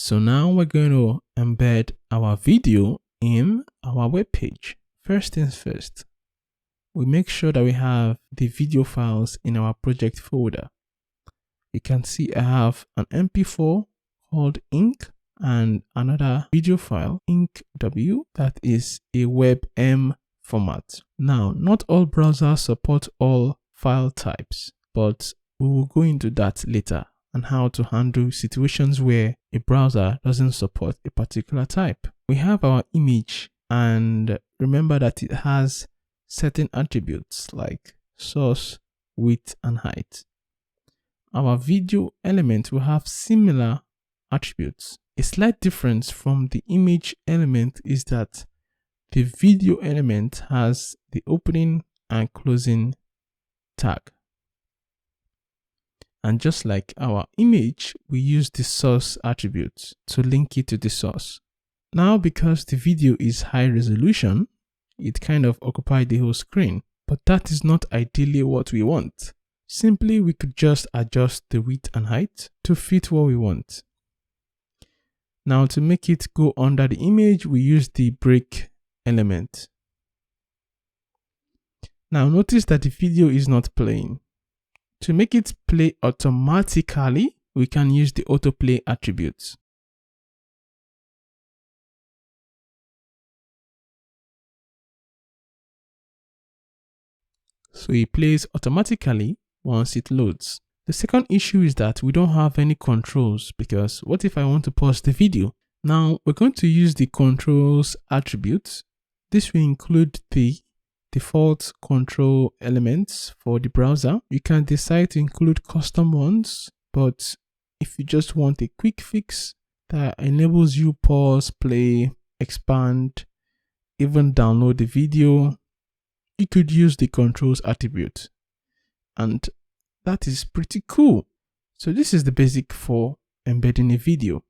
So now we're going to embed our video in our web page. First things first, we make sure that we have the video files in our project folder. You can see I have an MP4 called ink and another video file, inkw, that is a WebM format. Now, not all browsers support all file types, but we will go into that later and how to handle situations where a browser doesn't support a particular type. We have our image, and remember that it has certain attributes like source, width, and height. Our video element will have similar attributes. A slight difference from the image element is that the video element has the opening and closing tag. And just like our image, we use the source attribute to link it to the source. Now, because the video is high resolution, it kind of occupies the whole screen, but that is not ideally what we want. Simply, we could just adjust the width and height to fit what we want. Now, to make it go under the image, we use the break element. Now, notice that the video is not playing. To make it play automatically, we can use the autoplay attribute. So it plays automatically once it loads. The second issue is that we don't have any controls, because what if I want to pause the video? Now we're going to use the controls attribute. This will include the default control elements for the browser. You can decide to include custom ones, but if you just want a quick fix that enables you pause, play, expand, even download the video, you could use the controls attribute. And that is pretty cool. So this is the basic for embedding a video.